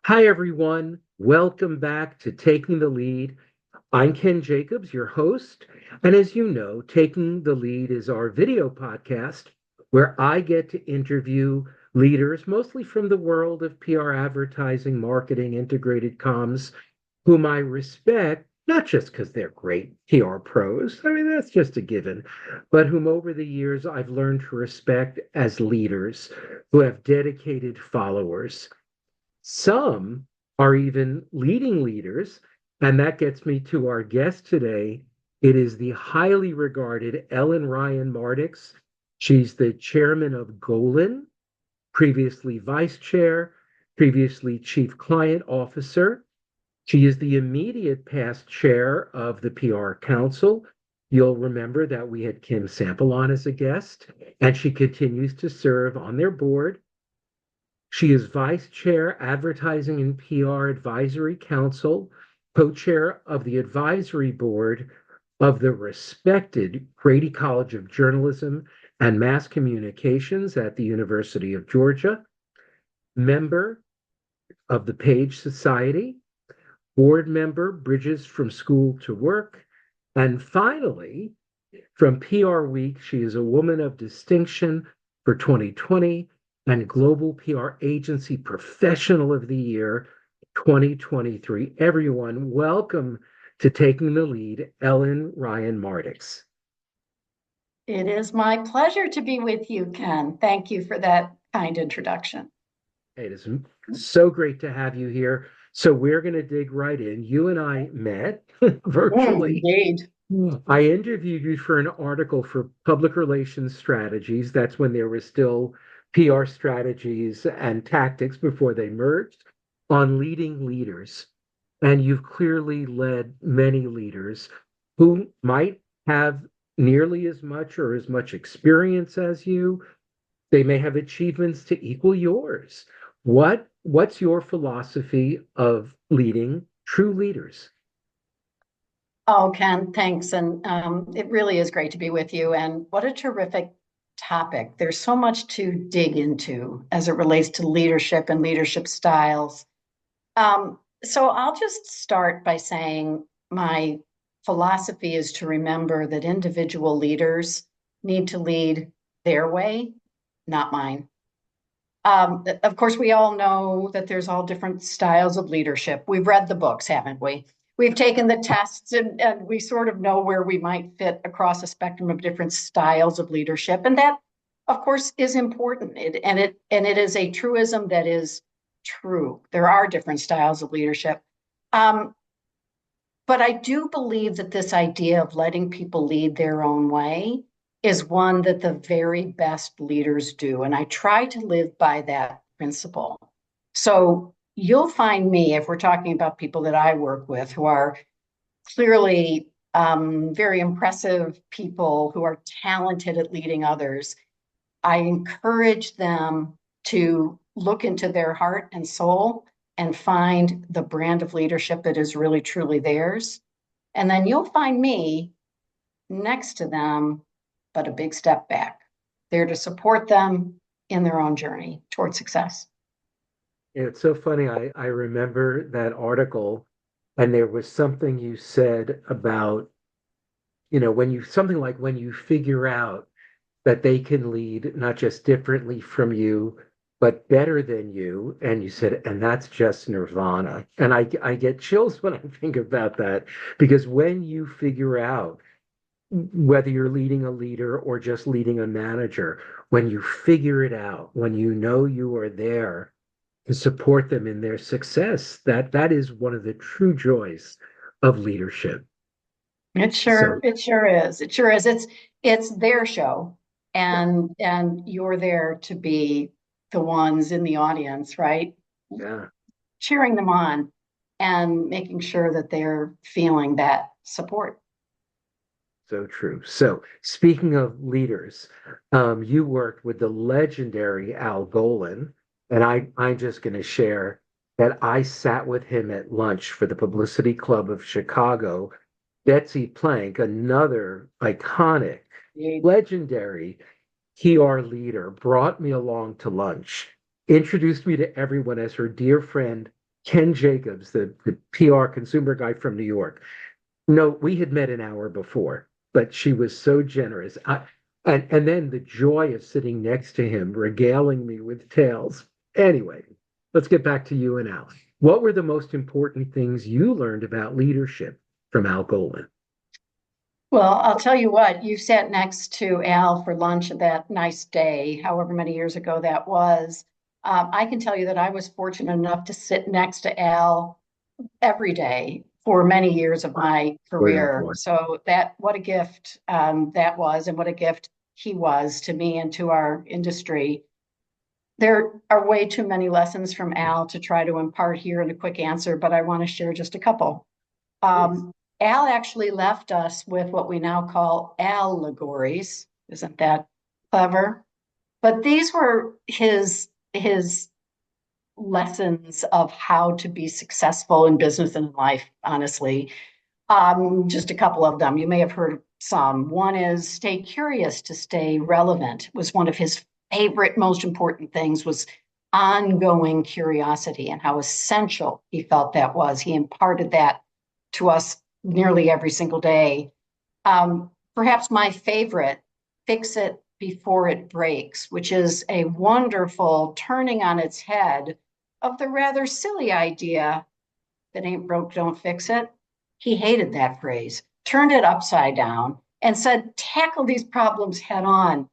Hi, everyone. Welcome back to Taking the Lead. I'm Ken Jacobs, your host. And as you know, Taking the Lead is our video podcast where I get to interview leaders, mostly from the world of PR advertising, marketing, integrated comms, whom I respect, not just because they're great PR pros, I mean, that's just a given, but whom over the years I've learned to respect as leaders who have dedicated followers. Some are even leading leaders, and that gets me to our guest today. It is the highly regarded Ellen Ryan Mardiks. She's the chairman of Golin, previously vice chair, previously chief client officer. She is the immediate past chair of the PR Council. You'll remember that we had Kim Sample on as a guest, and she continues to serve on their board. She is Vice Chair, Advertising and PR Advisory Council, co-chair of the advisory board of the respected Grady College of Journalism and Mass Communications at the University of Georgia, member of the Page Society, board member, Bridges from School to Work, and finally, from PR Week, she is a woman of distinction for 2020 and Global PR Agency Professional of the Year 2023. Everyone, welcome to Taking the Lead, Ellen Ryan Mardiks. It is my pleasure to be with you, Ken. Thank you for that kind introduction. It is so great to have you here. So we're going to dig right in. You and I met virtually. Indeed. I interviewed you for an article for Public Relations Strategies. That's when there was still PR strategies and tactics before they merged on leading leaders. And you've clearly led many leaders who might have nearly as much or as much experience as you. They may have achievements to equal yours. What's your philosophy of leading true leaders? Oh, Ken, thanks. And it really is great to be with you. And what a terrific topic. There's so much to dig into as it relates to leadership and leadership styles. So I'll just start by saying my philosophy is to remember that individual leaders need to lead their way, not mine. Of course, we all know that there's all different styles of leadership. We've read the books, haven't we? We've taken the tests and we sort of know where we might fit across a spectrum of different styles of leadership. And that, of course, is important. It is a truism that is true. There are different styles of leadership. Um, but I do believe that this idea of letting people lead their own way is one that the very best leaders do. And I try to live by that principle. So you'll find me, if we're talking about people that I work with who are clearly very impressive people who are talented at leading others, I encourage them to look into their heart and soul and find the brand of leadership that is really truly theirs. And then you'll find me next to them, but a big step back, there to support them in their own journey toward success. It's so funny. I remember that article, and there was something you said about, when you something like when you figure out that they can lead not just differently from you, but better than you. And you said, and that's just nirvana. And I get chills when I think about that, because when you figure out whether you're leading a leader or just leading a manager, when you figure it out, when you know you are there to support them in their success, that is one of the true joys of leadership. So It sure is. It sure is. It's their show, and you're there to be the ones in the audience, right? yeah, Cheering them on and making sure that they're feeling that support. so true. So speaking of leaders, you worked with the legendary Al Golin, and I'm just going to share that I sat with him at lunch for the Publicity Club of Chicago. Betsy Plank, another iconic, legendary PR leader, brought me along to lunch, introduced me to everyone as her dear friend Ken Jacobs, the PR consumer guy from New York. No, we had met an hour before, but she was so generous. And then the joy of sitting next to him, regaling me with tales. Anyway, let's get back to you and Al. What were the most important things you learned about leadership from Al Golin? Well, I'll tell you what, you sat next to Al for lunch that nice day, however many years ago that was. I can tell you that I was fortunate enough to sit next to Al every day for many years of my Oh career. boy. So that what a gift that was, and what a gift he was to me and to our industry. There are way too many lessons from Al to try to impart here in a quick answer, but I want to share just a couple. Please. Al actually left us with what we now call allegories. Isn't that clever? But these were his lessons of how to be successful in business and life, honestly. Just a couple of them. You may have heard some. One is stay curious to stay relevant was one of his favorite, most important things was ongoing curiosity and how essential he felt that was. He imparted that to us nearly every single day. Perhaps my favorite, fix it before it breaks, which is a wonderful turning on its head of the rather silly idea that ain't broke, don't fix it. He hated that phrase, turned it upside down, and said, tackle these problems head on,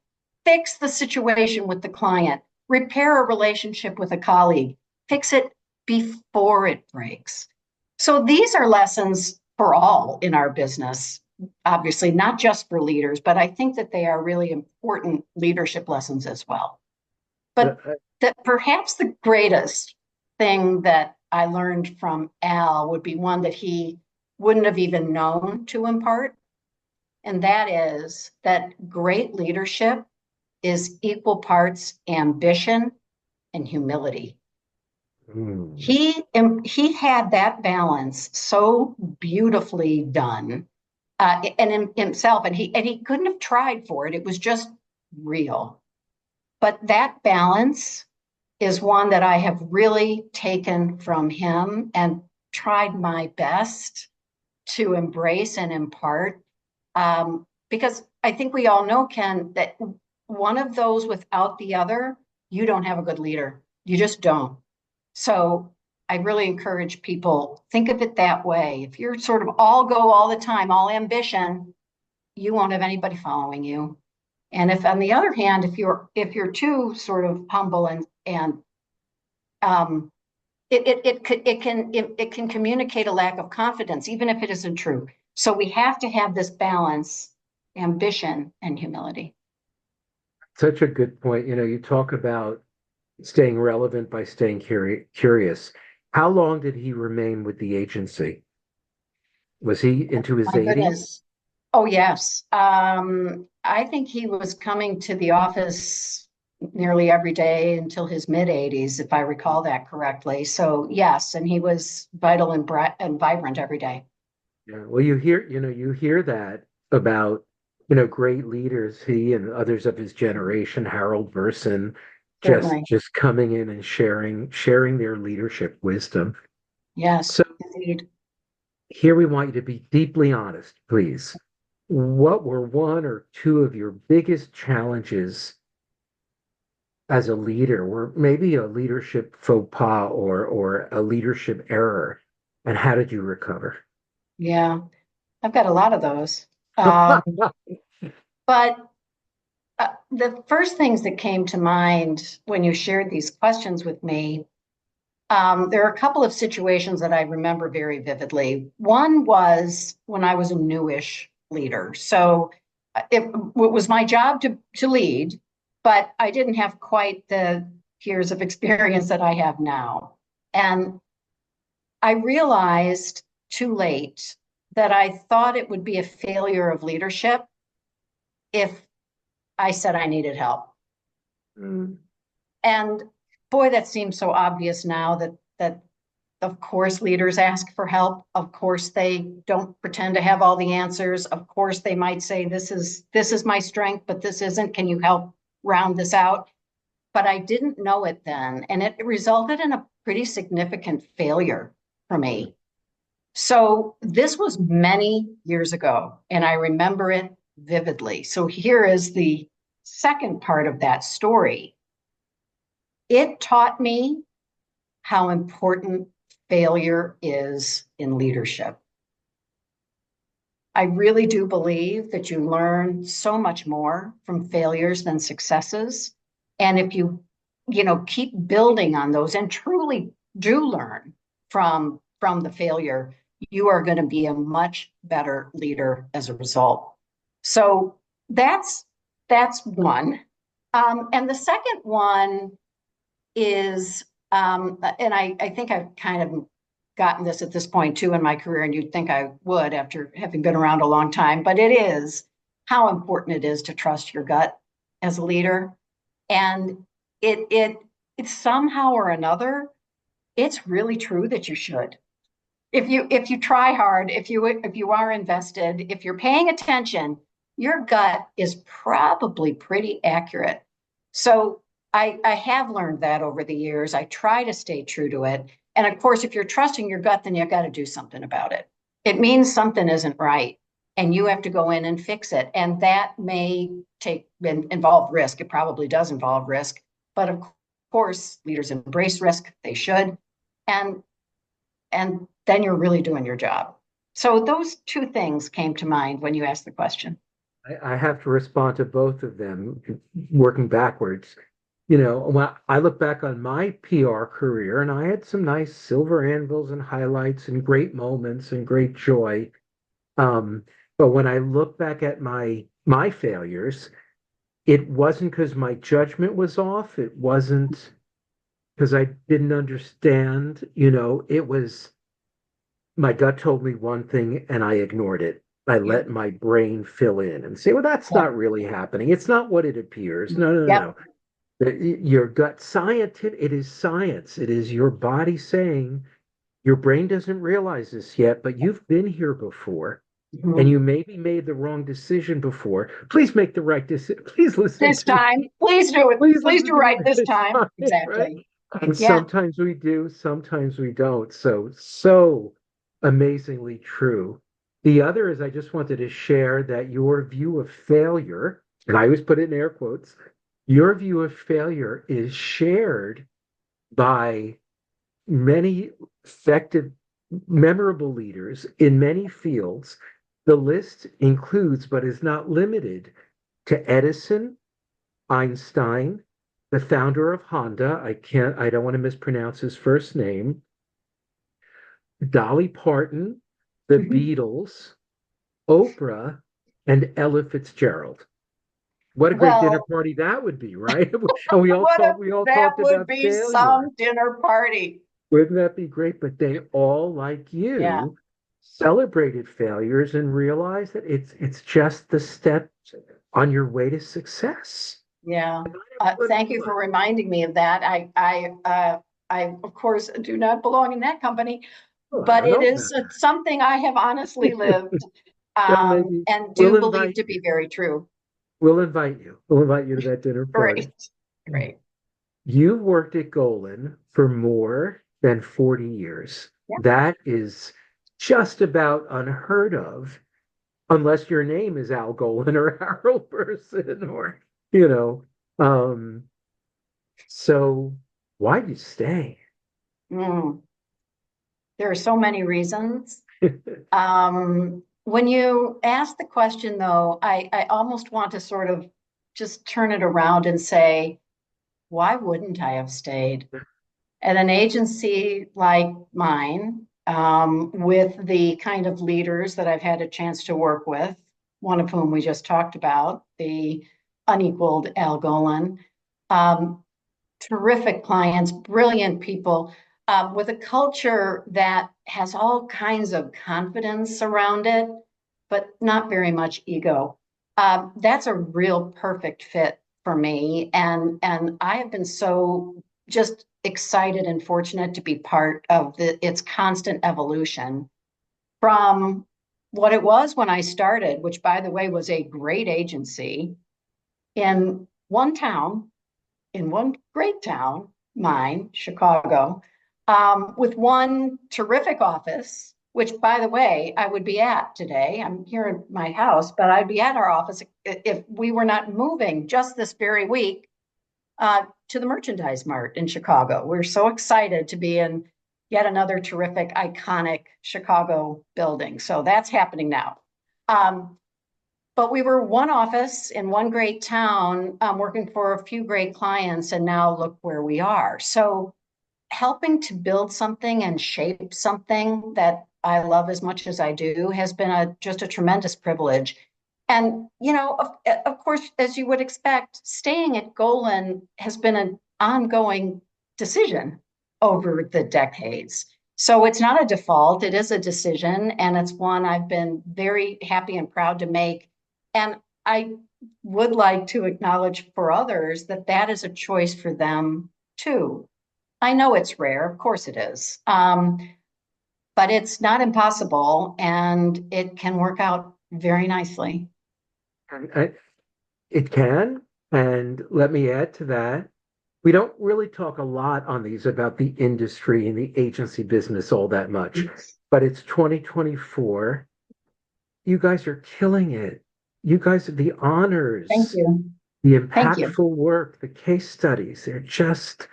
fix the situation with the client, repair a relationship with a colleague, fix it before it breaks. So these are lessons for all in our business, obviously, not just for leaders, but I think that they are really important leadership lessons as well. But that perhaps the greatest thing that I learned from Al would be one that he wouldn't have even known to impart. And that is that great leadership is equal parts ambition and humility. Mm. He had that balance so beautifully done, and in himself, and he couldn't have tried for it. It was just real. But that balance is one that I have really taken from him and tried my best to embrace and impart. Because I think we all know, Ken, that one of those without the other, you don't have a good leader. You just don't. So I really encourage people, think of it that way. If you're sort of all go all the time, all ambition, you won't have anybody following you. And if on the other hand, if you're too sort of humble and um, it can communicate a lack of confidence, even if it isn't true. So we have to have this balance, ambition and humility. Such a good point. You talk about staying relevant by staying curious. How long did he remain with the agency? Was he into his My 80s? goodness. Oh, yes. I think he was coming to the office nearly every day until his mid 80s, if I recall that correctly. So, yes, and he was vital and vibrant every day. Yeah. Well, you hear that about, great leaders, he and others of his generation, Harold Burson, just Certainly. just coming in and sharing their leadership wisdom. Yes, So indeed. here we want you to be deeply honest, please. What were one or two of your biggest challenges as a leader, or maybe a leadership faux pas or a leadership error, and how did you recover? Yeah, I've got a lot of those. But the first things that came to mind when you shared these questions with me, there are a couple of situations that I remember very vividly. One was when I was a newish leader. So it was my job to lead, but I didn't have quite the years of experience that I have now. And I realized too late that I thought it would be a failure of leadership if I said I needed help. Mm. And boy, that seems so obvious now that of course leaders ask for help. Of course they don't pretend to have all the answers. Of course they might say this is my strength, but this isn't. Can you help round this out? but I didn't know it then. And it resulted in a pretty significant failure for me. So this was many years ago, and I remember it vividly. So here is the second part of that story. It taught me how important failure is in leadership. I really do believe that you learn so much more from failures than successes. And if you keep building on those and truly do learn from the failure, you are going to be a much better leader as a result. So that's one. And the second one is, and I think I've kind of gotten this at this point too in my career, and you'd think I would after having been around a long time, but it is how important it is to trust your gut as a leader. And it's somehow or another, it's really true that you should. If you try hard, if you are invested, if you're paying attention, your gut is probably pretty accurate. So I have learned that over the years. I try to stay true to it. And of course, if you're trusting your gut, then you've got to do something about it. It means something isn't right, and you have to go in and fix it. And that may involve risk. It probably does involve risk, but of course, leaders embrace risk. They should, and and then you're really doing your job. So those two things came to mind when you asked the question. I have to respond to both of them, working backwards. When I look back on my PR career, and I had some nice silver anvils and highlights and great moments and great joy. But when I look back at my failures, it wasn't because my judgment was off. It wasn't because I didn't understand. It was my gut told me one thing and I ignored it. I Yep. let my brain fill in and say, well, that's Yep. not really happening. It's not what it appears. No, no, Yep. no. Your gut scientific, it is science. It is your body saying your brain doesn't realize this yet, but you've been here before and Mhm. you maybe made the wrong decision before. Please make the right decision. Please listen This to time, me. please do it. Please Please listen do to me right this this time. time, right? Exactly. And Yeah. sometimes we do, sometimes we don't. So amazingly true. The other is I just wanted to share that your view of failure, and I always put it in air quotes, your view of failure is shared by many effective, memorable leaders in many fields. The list includes, but is not limited to Edison, Einstein, the founder of Honda. I don't want to mispronounce his first name, Dolly Parton, the Mhm. Beatles, Oprah, and Ella Fitzgerald. What a great dinner Well, party that would be, right? And we all what talked, if we all that talked would about be failure. some dinner party? Wouldn't that be great? But they all, like Yeah. you, celebrated failures and realized that it's just the steps on your way to success. Yeah. Not everybody Thank you for would. reminding me of that. I of course do not belong in that company, Well, I but don't it know is about something I have honestly lived, well, maybe and we'll do believe invite to you. be very true. We'll invite you. We'll invite you to that dinner party. Great. Great. You've worked at Golin for more than 40 years. Yeah. That is just about unheard of, unless your name is Al Golin or Harold Person or, you know. Um, so why'd you stay? Mm. There are so many reasons. When you ask the question, though, I almost want to sort of just turn it around and say, why wouldn't I have stayed at an agency like mine, with the kind of leaders that I've had a chance to work with, one of whom we just talked about, the unequaled Al Golan, um, terrific clients, brilliant people, with a culture that has all kinds of confidence around it, but not very much ego. That's a real perfect fit for me, and I have been so just excited and fortunate to be part of its constant evolution from what it was when I started, which by the way was a great agency in one town in one great town, mine, Chicago, with one terrific office, which, by the way, I would be at today. I'm here in my house, but I'd be at our office if we were not moving just this very week to the Merchandise Mart in Chicago. We're so excited to be in yet another terrific, iconic Chicago building. So that's happening now. But we were one office in one great town, working for a few great clients, and now look where we are. So helping to build something and shape something that I love as much as I do has been just a tremendous privilege. And, of course, as you would expect, staying at Golin has been an ongoing decision over the decades. So it's not a default, it is a decision, and it's one I've been very happy and proud to make. And I would like to acknowledge for others that that is a choice for them too. I know it's rare, of course it is, but it's not impossible, and it can work out very nicely. And it can. And let me add to that. We don't really talk a lot on these about the industry and the agency business all that much, but it's 2024. You guys are killing it. You guys are the Thank honors, you. the Thank you. impactful work, the case studies. They're just,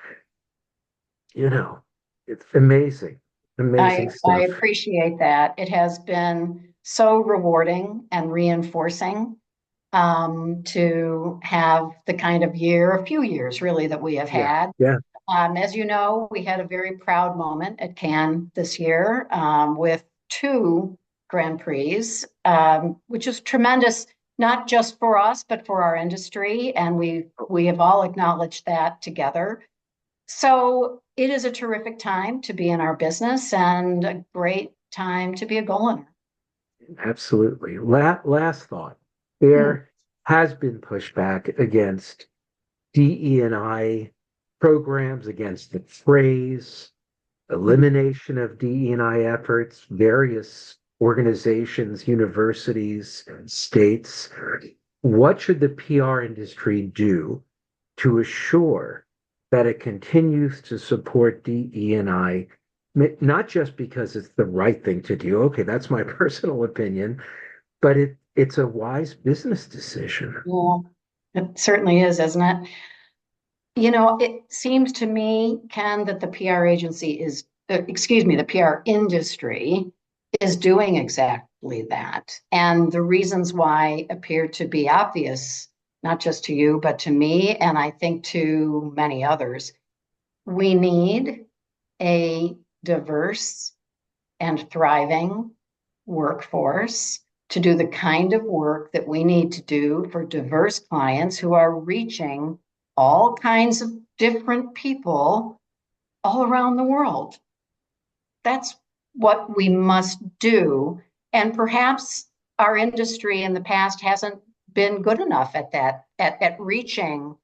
you know, it's amazing, amazing I stuff. appreciate that. It has been so rewarding and reinforcing to have the kind of year, a few years really, that we have Yeah, had. yeah. As you know, we had a very proud moment at Cannes this year with two Grand Prix, which is tremendous, not just for us, but for our industry. And we have all acknowledged that together. So it is a terrific time to be in our business and a great time to be a goal owner. Absolutely. Last thought. Hmm. There has been pushback against DE&I programs, against the phrase, elimination of DE&I efforts, various organizations, universities, states. What should the PR industry do to assure that it continues to support DE&I, not just because it's the right thing to do? Okay, that's my personal opinion, but it's a wise business decision. Yeah, it certainly is, isn't it? It seems to me, Ken, that the PR agency is, excuse me, the PR industry is doing exactly that. And the reasons why appear to be obvious, not just to you, but to me, and I think to many others. We need a diverse and thriving workforce to do the kind of work that we need to do for diverse clients who are reaching all kinds of different people all around the world. That's what we must do. And perhaps our industry in the past hasn't been good enough at that, at reaching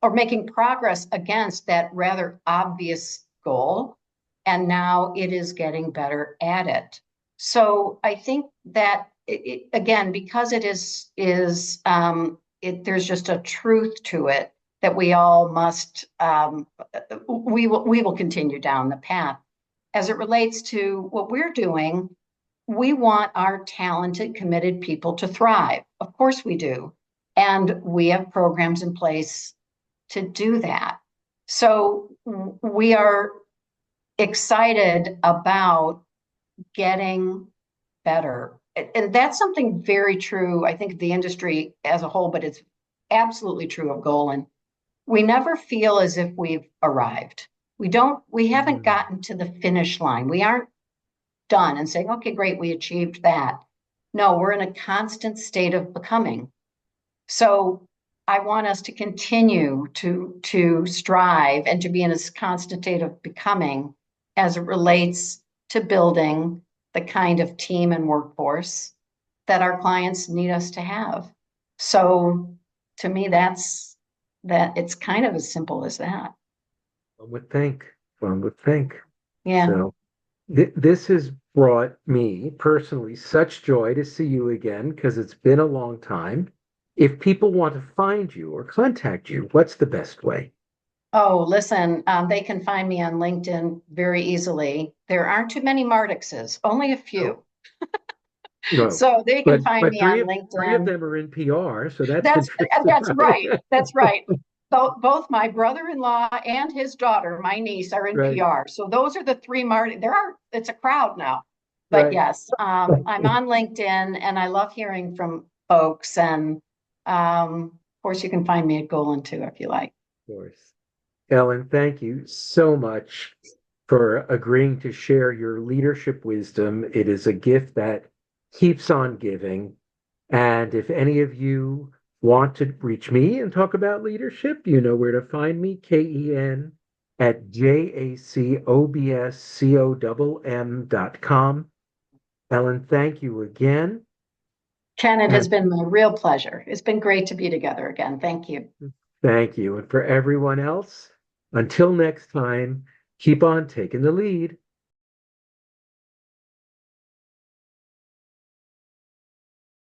or making progress against that rather obvious goal. And now it is getting better at it. So I think that again, because there's just a truth to it that we all must we will continue down the path. As it relates to what we're doing, we want our talented, committed people to thrive. Of course we do. And we have programs in place to do that. So we are excited about getting better. And that's something very true, I think, of the industry as a whole, but it's absolutely true of Golin. We never feel as if we've arrived. We haven't Mm. gotten to the finish line. We aren't done and saying, okay, great, we achieved that. No, we're in a constant state of becoming. So I want us to continue to strive and to be in a constant state of becoming as it relates to building the kind of team and workforce that our clients need us to have. So to me, that it's kind of as simple as that. One would think. One would think. Yeah. So this has brought me personally such joy to see you again because it's been a long time. If people want to find you or contact you, what's the best way? Oh, listen, they can find me on LinkedIn very easily. There aren't too many Mardikses, only a Oh, few. no. So they can find But me on three of LinkedIn. them are in PR, so that's That's interesting. that's right. That's right. Both my brother-in-law and his daughter, my niece, are in Right, PR. So those are the three Marty. It's a crowd now. But right. yes, I'm on LinkedIn and I love hearing from folks. And of course, you can find me at Golin too if you like. Of course. Ellen, thank you so much for agreeing to share your leadership wisdom. It is a gift that keeps on giving. And if any of you want to reach me and talk about leadership, you know where to find me, KEN at JACOBSCOMM.com. Ellen, thank you again. Ken, it has And been a real pleasure. It's been great to be together again. Thank you. thank you. And for everyone else, until next time, keep on taking the lead.